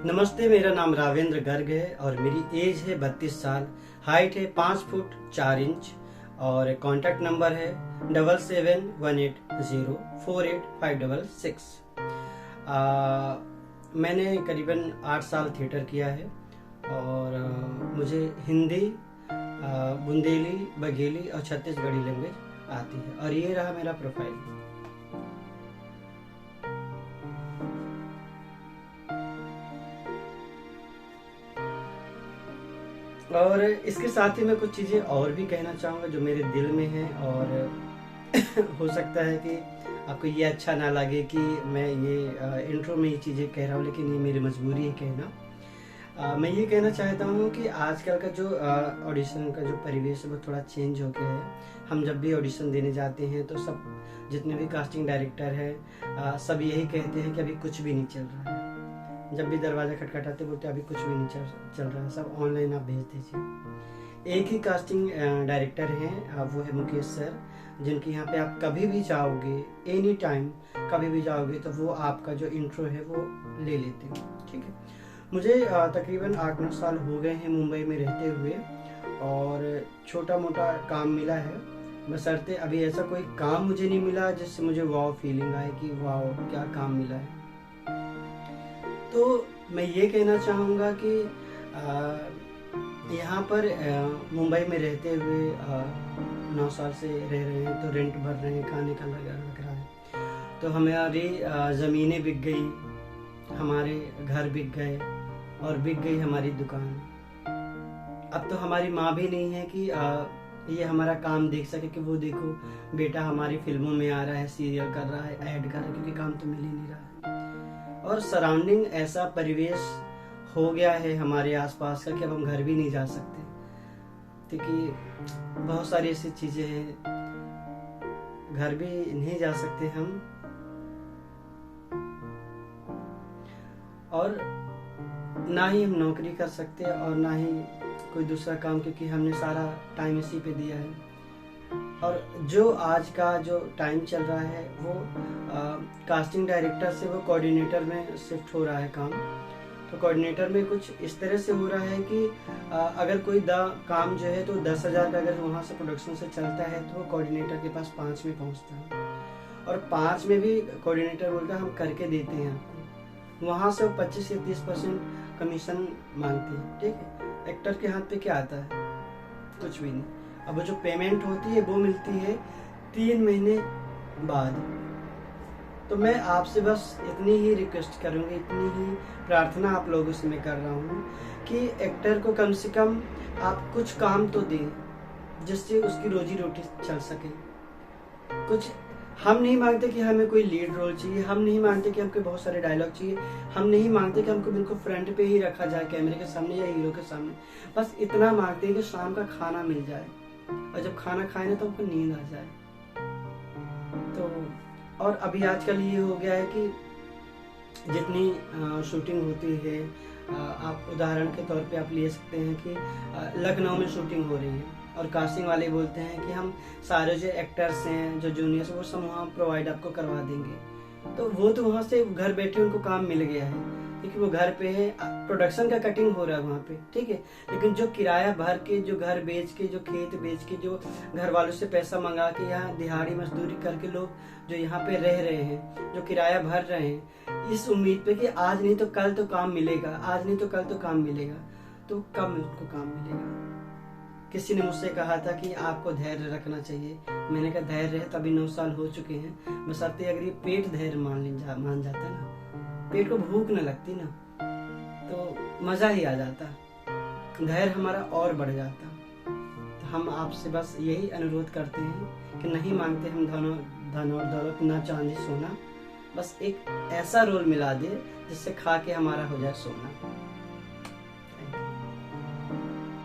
नमस्ते, मेरा नाम रावेंद्र गर्ग है और मेरी एज है 32 साल। हाइट है 5 फुट 4 इंच और कॉन्टैक्ट नंबर है 7718048566। मैंने करीबन 8 साल थिएटर किया है और मुझे हिंदी, बुंदेली, बघेली और छत्तीसगढ़ी लैंग्वेज आती है। और ये रहा मेरा प्रोफाइल। और इसके साथ ही मैं कुछ चीज़ें और भी कहना चाहूँगा जो मेरे दिल में है। और हो सकता है कि आपको ये अच्छा ना लगे कि मैं ये इंट्रो में ये चीज़ें कह रहा हूँ, लेकिन ये मेरी मजबूरी है कहना। मैं ये कहना चाहता हूँ कि आजकल का जो ऑडिशन का जो परिवेश है वो थोड़ा चेंज हो गया है। हम जब भी ऑडिशन देने जाते हैं तो सब जितने भी कास्टिंग डायरेक्टर हैं सब यही कहते हैं कि अभी कुछ भी नहीं चल रहा है। जब भी दरवाजा खटखटाते बोलते अभी कुछ भी नहीं चल रहा है, सब ऑनलाइन आप भेज दीजिए। एक ही कास्टिंग डायरेक्टर हैं, वो है मुकेश सर, जिनके यहाँ पे आप कभी भी जाओगे, एनी टाइम कभी भी जाओगे तो वो आपका जो इंट्रो है वो ले लेते हैं। ठीक है, मुझे तकरीबन 8-9 साल हो गए हैं मुंबई में रहते हुए और छोटा मोटा काम मिला है। बशर्ते अभी ऐसा कोई काम मुझे नहीं मिला जिससे मुझे वाव फीलिंग आए कि वाव क्या काम मिला है। तो मैं ये कहना चाहूँगा कि यहाँ पर मुंबई में रहते हुए 9 साल से रह रहे हैं तो रेंट भर रहे हैं, खाने का लग रहा है। तो हमारी ज़मीनें बिक गई, हमारे घर बिक गए और बिक गई हमारी दुकान। अब तो हमारी माँ भी नहीं है कि ये हमारा काम देख सके कि वो देखो बेटा हमारी फिल्मों में आ रहा है, सीरियल कर रहा है, ऐड कर रहा है, क्योंकि काम तो मिल ही नहीं रहा है। और सराउंडिंग ऐसा परिवेश हो गया है हमारे आसपास का कि अब हम घर भी नहीं जा सकते, क्योंकि बहुत सारी ऐसी चीजें हैं, घर भी नहीं जा सकते हम। और ना ही हम नौकरी कर सकते और ना ही कोई दूसरा काम, क्योंकि हमने सारा टाइम इसी पे दिया है। और जो आज का जो टाइम चल रहा है वो कास्टिंग डायरेक्टर से वो कोऑर्डिनेटर में शिफ्ट हो रहा है काम। तो कोऑर्डिनेटर में कुछ इस तरह से हो रहा है कि अगर कोई काम जो है तो 10,000 का अगर वहाँ से प्रोडक्शन से चलता है तो वो कोऑर्डिनेटर के पास 5 में पहुँचता है, और 5 में भी कोऑर्डिनेटर बोलता है हम करके देते हैं आपको। वहाँ से वो 25 या 30% कमीशन मांगते हैं। ठीक है, एक्टर के हाथ पे क्या आता है? कुछ भी नहीं। अब जो पेमेंट होती है वो मिलती है 3 महीने बाद। तो मैं आपसे बस इतनी ही रिक्वेस्ट करूँगी, इतनी ही प्रार्थना आप लोगों से मैं कर रहा हूँ कि एक्टर को कम से कम आप कुछ काम तो दें जिससे उसकी रोजी रोटी चल सके। कुछ हम नहीं मांगते कि हमें कोई लीड रोल चाहिए, हम नहीं मांगते कि हमको बहुत सारे डायलॉग चाहिए, हम नहीं मांगते कि हमको बिल्कुल फ्रंट पे ही रखा जाए कैमरे के सामने या हीरो के सामने। बस इतना मांगते हैं कि शाम का खाना मिल जाए, और जब खाना खाए ना तो हमको नींद आ जाए। तो और अभी आजकल ये हो गया है कि जितनी शूटिंग होती है, आप उदाहरण के तौर पे आप ले सकते हैं कि लखनऊ में शूटिंग हो रही है और कास्टिंग वाले बोलते हैं कि हम सारे जो एक्टर्स हैं, जो जूनियर्स, वो सब वहाँ प्रोवाइड आपको करवा देंगे। तो वो तो वहाँ से घर बैठे उनको काम मिल गया है, क्योंकि वो घर पे है, प्रोडक्शन का कटिंग हो रहा है वहाँ पे। ठीक है, लेकिन जो किराया भर के, जो घर बेच के, जो खेत बेच के, जो घर वालों से पैसा मंगा के यहाँ दिहाड़ी मजदूरी करके लोग जो यहाँ पे रह रहे हैं, जो किराया भर रहे हैं, इस उम्मीद पे कि आज नहीं तो कल तो काम मिलेगा, आज नहीं तो कल तो काम मिलेगा, तो कब उनको काम मिलेगा? किसी ने मुझसे कहा था कि आपको धैर्य रखना चाहिए। मैंने कहा धैर्य है, तभी 9 साल हो चुके हैं। बशर्ते अगर ये पेट धैर्य मान जाता ना, पेट को भूख न लगती ना, तो मजा ही आ जाता, धैर्य हमारा और बढ़ जाता। तो हम आपसे बस यही अनुरोध करते हैं कि नहीं मांगते हम धन और दौलत, ना चांदी सोना, बस एक ऐसा रोल मिला दे जिससे खा के हमारा हो जाए सोना।